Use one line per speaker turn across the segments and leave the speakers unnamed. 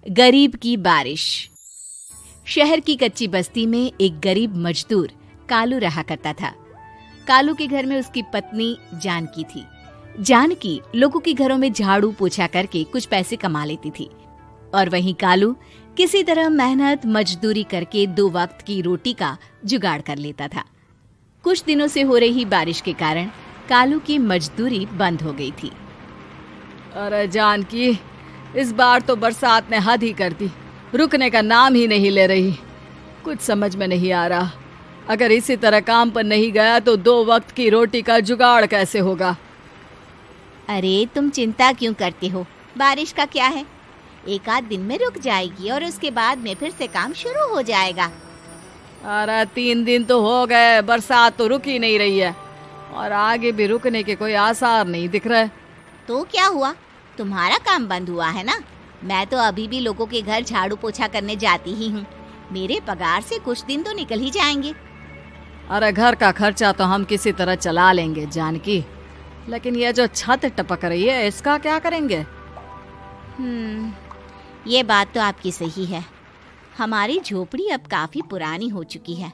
गरीब की बारिश। शहर की कच्ची बस्ती में एक गरीब मजदूर कालू रहा करता था। कालू के घर में उसकी पत्नी जानकी थी। जानकी लोगों के घरों में झाड़ू पोछा करके कुछ पैसे कमा लेती थी और वहीं कालू किसी तरह मेहनत मजदूरी करके 2 वक्त की रोटी का जुगाड़ कर लेता था। कुछ दिनों से हो रही बारिश के कारण कालू की मजदूरी बंद हो गई थी।
अरे जानकी, इस बार तो बरसात ने हद ही कर दी, रुकने का नाम ही नहीं ले रही। कुछ समझ में नहीं आ रहा, अगर इसी तरह काम पर नहीं गया तो 2 वक्त की रोटी का जुगाड़ कैसे होगा।
अरे तुम चिंता क्यों करते हो, बारिश का क्या है, 1 आध दिन में रुक जाएगी और उसके बाद में फिर से काम शुरू हो जाएगा।
अरे 3 दिन तो हो गए, बरसात तो रुक ही नहीं रही है और आगे भी रुकने के कोई आसार नहीं दिख रहे।
तो क्या हुआ, तुम्हारा काम बंद हुआ है ना? मैं तो अभी भी लोगों के घर झाड़ू पोछा करने जाती ही हूँ। मेरे पगार से कुछ दिन तो निकल ही जाएंगे।
अरे घर का खर्चा तो हम किसी तरह चला लेंगे जानकी, लेकिन ये जो छत टपक रही है इसका क्या करेंगे?
ये बात तो आपकी सही है। हमारी झोपड़ी अब काफी पुरानी हो चुकी है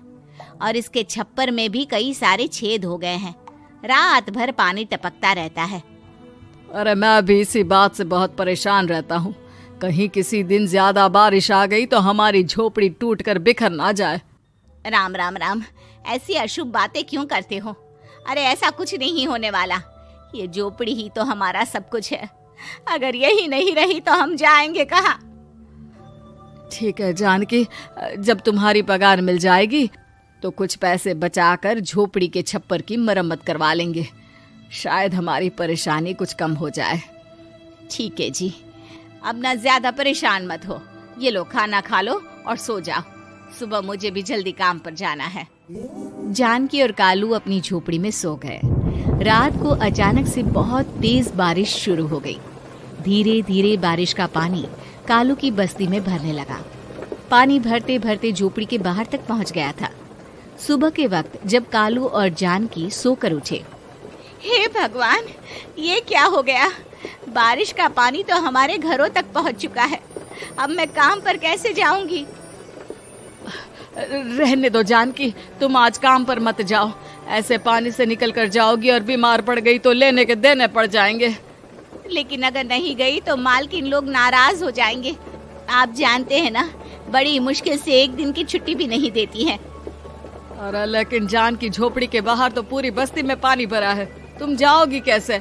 और इसके छप्पर में भी कई सारे छेद हो गए हैं। रात भर पानी टपकता रहता है।
अरे मैं भी इसी बात से बहुत परेशान रहता हूँ। कहीं किसी दिन ज्यादा बारिश आ गई तो हमारी झोपड़ी टूटकर बिखर ना जाए।
राम राम राम, ऐसी अशुभ बातें क्यों करते हो? अरे ऐसा कुछ नहीं होने वाला। ये झोपड़ी ही तो हमारा सब कुछ है। अगर यही नहीं रही तो हम जाएंगे कहाँ?
ठीक है जानकी, जब तुम्हारी पगार मिल जाएगी तो कुछ पैसे बचाकर झोपड़ी के छप्पर की मरम्मत करवा लेंगे। शायद हमारी परेशानी कुछ कम हो जाए।
ठीक है जी, अब ना ज्यादा परेशान मत हो। ये लो, खाना खा लो और सो जाओ। सुबह मुझे भी जल्दी काम पर जाना है।
जानकी और कालू अपनी झोपड़ी में सो गए। रात को अचानक से बहुत तेज बारिश शुरू हो गई। धीरे धीरे बारिश का पानी कालू की बस्ती में भरने लगा। पानी भरते भरते झोपड़ी के बाहर तक पहुंच गया था। सुबह के वक्त जब कालू और जानकी सोकर उठे,
हे भगवान, ये क्या हो गया? बारिश का पानी तो हमारे घरों तक पहुंच चुका है। अब मैं काम पर कैसे जाऊंगी?
रहने दो जानकी, तुम आज काम पर मत जाओ। ऐसे पानी से निकल कर जाओगी और बीमार पड़ गई तो लेने के देने पड़ जाएंगे।
लेकिन अगर नहीं गई तो मालकिन लोग नाराज हो जाएंगे। आप जानते हैं ना, बड़ी मुश्किल से 1 दिन की छुट्टी भी नहीं देती है।
अरे लेकिन जानकी, झोपड़ी के बाहर तो पूरी बस्ती में पानी भरा है, तुम जाओगी कैसे?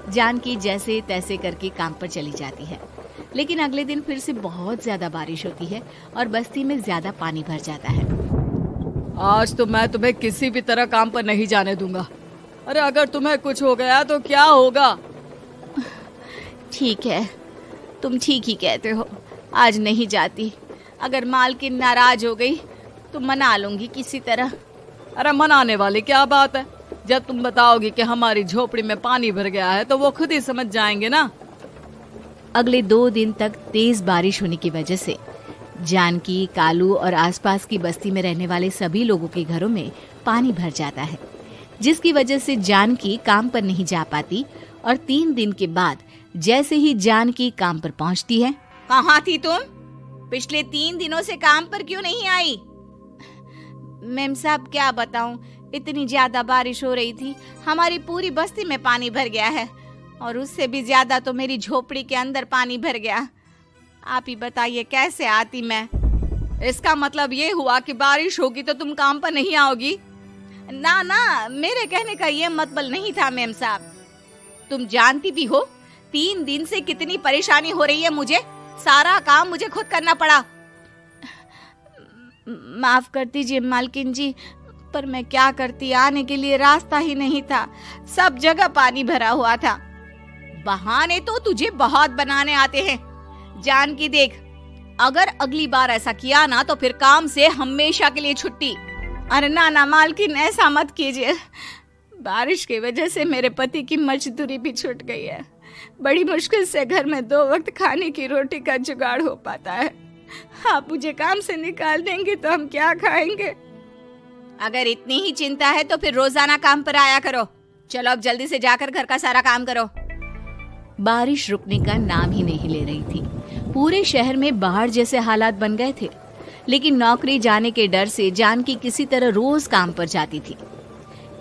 जानकी जैसे तैसे करके काम पर चली जाती है, लेकिन अगले दिन फिर से बहुत ज्यादा बारिश होती है और बस्ती में ज्यादा पानी भर जाता है।
आज तो मैं तुम्हें किसी भी तरह काम पर नहीं जाने दूंगा। अरे अगर तुम्हें कुछ हो गया तो क्या होगा?
ठीक है, तुम ठीक ही कहते हो, आज नहीं जाती। अगर मालकिन नाराज हो गई तो मना लूंगी किसी तरह।
अरे मनाने वाली क्या बात है? जब तुम बताओगी कि हमारी झोपड़ी में पानी भर गया है तो वो खुद ही समझ जाएंगे ना।
अगले 2 दिन तक तेज बारिश होने की वजह से जानकी, कालू और आसपास की बस्ती में रहने वाले सभी लोगों के घरों में पानी भर जाता है, जिसकी वजह से जानकी काम पर नहीं जा पाती। और 3 दिन के बाद जैसे ही जानकी काम पर पहुंचती है,
कहाँ थी तुम? पिछले 3 दिनों से काम पर क्यों नहीं आई? मेम साहब, क्या बताऊं, इतनी ज्यादा बारिश हो रही थी, हमारी पूरी बस्ती में पानी भर गया है और उससे भी ज्यादा तो मेरी झोपड़ी के अंदर पानी भर गया। आप ही बताइए कैसे आती मैं?
इसका मतलब ये हुआ कि बारिश होगी तो तुम काम पर नहीं आओगी?
ना ना, मेरे कहने का ये मतलब नहीं था मेम साहब। तुम जानती भी हो 3 दिन से कितनी परेशानी हो रही है मुझे। सारा काम मुझे खुद करना पड़ा। माफ कर दीजिए मालकिन जी, पर मैं क्या करती, आने के लिए रास्ता ही नहीं था, सब जगह पानी भरा हुआ था। बहाने तो तुझे बहुत बनाने आते हैं। जानकी देख, अगर अगली बार ऐसा किया ना तो फिर काम से हमेशा के लिए छुट्टी। अरे ना ना मालकिन, ऐसा मत कीजिए। बारिश की वजह से मेरे पति की मजदूरी भी छूट गई है। बड़ी मुश्किल से घर में 2 वक्त खाने की रोटी का जुगाड़ हो पाता है। आप मुझे काम से निकाल देंगे तो हम क्या खाएंगे? अगर इतनी ही चिंता है तो फिर रोजाना काम पर आया करो। चलो अब जल्दी से जाकर घर का सारा काम करो।
बारिश रुकने का नाम ही नहीं ले रही थी। पूरे शहर में बाढ़ जैसे हालात बन गए थे, लेकिन नौकरी जाने के डर से जानकी किसी तरह रोज काम पर जाती थी।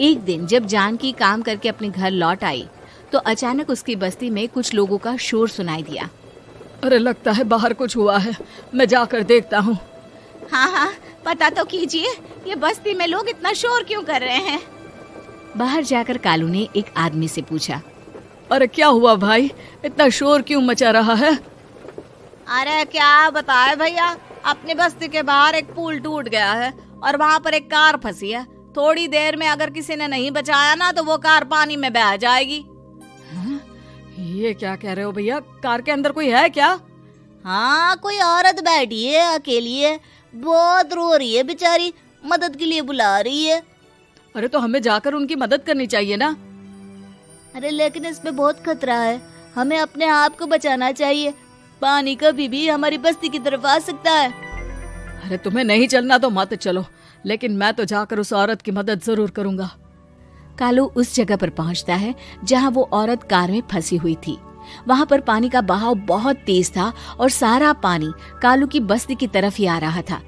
एक दिन जब जानकी काम करके अपने घर लौट आई तो अचानक उसकी बस्ती में कुछ लोगों का शोर सुनाई दिया।
अरे लगता है बाहर कुछ हुआ है, मैं जाकर देखता हूँ।
हाँ हाँ, पता तो कीजिए, ये बस्ती में लोग इतना शोर क्यों कर रहे हैं।
बाहर जाकर कालू ने एक आदमी से पूछा,
अरे क्या हुआ भाई, इतना शोर क्यों मचा रहा है?
अरे क्या बताए भैया, अपने बस्ती के बाहर एक पुल टूट गया है और वहाँ पर एक कार फंसी है। थोड़ी देर में अगर किसी ने नहीं बचाया ना तो वो कार पानी में बह जाएगी।
ये क्या कह रहे हो भैया, कार के अंदर कोई है क्या?
हाँ, कोई औरत बैठी है, अकेली है, बहुत रो रही है बेचारी, मदद के लिए बुला रही है।
अरे तो हमें जाकर उनकी मदद करनी चाहिए ना।
अरे लेकिन इसमें बहुत खतरा है, हमें अपने आप को बचाना चाहिए, पानी कभी भी हमारी बस्ती की तरफ आ सकता है।
अरे तुम्हें नहीं चलना तो मत चलो, लेकिन मैं तो जाकर उस औरत की मदद जरूर करूंगा।
कालू उस जगह पर पहुंचता है जहां वो औरत कार में फंसी हुई थी। वहां पर पानी का बहाव बहुत तेज था और सारा पानी कालू की बस्ती की तरफ ही आ रहा था।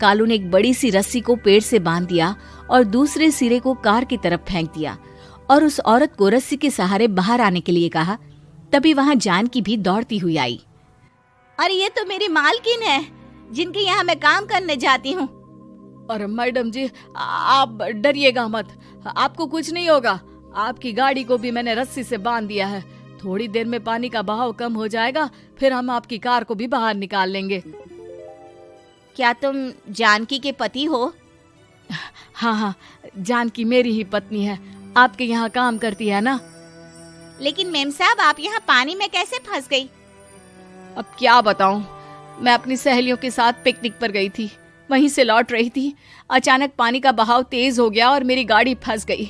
कालू ने एक बड़ी सी रस्सी को पेड़ से बांध दिया और दूसरे सिरे को कार की तरफ फेंक दिया और उस औरत को रस्सी के सहारे बाहर आने के लिए कहा। तभी वहां जानकी भी दौड़ती हुई आई।
अरे ये तो मेरी मालकिन है, जिनके यहाँ मैं काम करने जाती हूँ।
अरे मैडम जी, आप डरिएगा मत, आपको कुछ नहीं होगा। आपकी गाड़ी को भी मैंने रस्सी से बांध दिया है। थोड़ी देर में पानी का बहाव कम हो जाएगा, फिर हम आपकी कार को भी बाहर निकाल लेंगे।
क्या तुम जानकी के पति हो?
हाँ हाँ, जानकी मेरी ही पत्नी है, आपके यहाँ काम करती है ना।
लेकिन मेम साहब, आप यहाँ पानी में कैसे फंस गई?
अब क्या बताऊं, मैं अपनी सहेलियों के साथ पिकनिक पर गई थी, वहीं से लौट रही थी। अचानक पानी का बहाव तेज हो गया और मेरी गाड़ी फंस गई।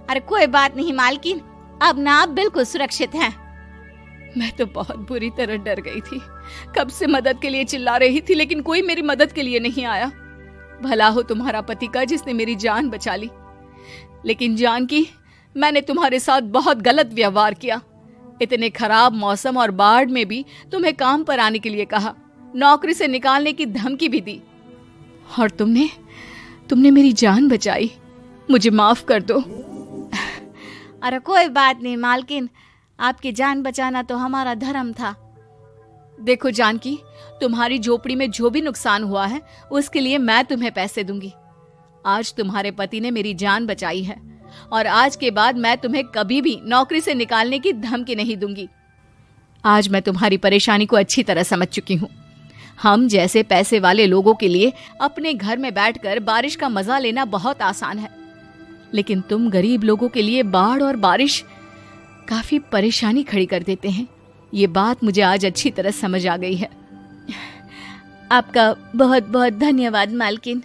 अरे कोई बात नहीं मालकिन, अब ना आप बिल्कुल सुरक्षित हैं।
मैं तो बहुत बुरी तरह डर गई थी, कब से मदद के लिए चिल्ला रही थी, लेकिन कोई मेरी मदद के लिए नहीं आया। भला हो तुम्हारा पति का जिसने मेरी जान बचा ली। लेकिन जानकी, मैंने तुम्हारे साथ बहुत गलत व्यवहार किया। इतने खराब मौसम और बाढ़ में भी तुम्हें काम पर आने के लिए कहा, नौकरी से निकालने की धमकी भी दी, और तुमने मेरी जान बचाई। मुझे माफ कर दो।
अरे कोई बात नहीं मालकिन, आपकी जान बचाना तो हमारा धर्म था।
देखो जानकी, तुम्हारी झोपड़ी में जो भी नुकसान हुआ है उसके लिए मैं तुम्हें पैसे दूंगी। आज तुम्हारे पति ने मेरी जान बचाई है और आज के बाद मैं तुम्हें कभी भी नौकरी से निकालने की धमकी नहीं दूंगी। आज मैं तुम्हारी परेशानी को अच्छी तरह समझ चुकी हूँ। हम जैसे पैसे वाले लोगों के लिए अपने घर में बैठकर बारिश का मजा लेना बहुत आसान है, लेकिन तुम गरीब लोगों के लिए बाढ़ और बारिश काफी परेशानी खड़ी कर देते हैं। ये बात मुझे आज अच्छी तरह समझ आ गई है।
आपका बहुत बहुत धन्यवाद मालकिन।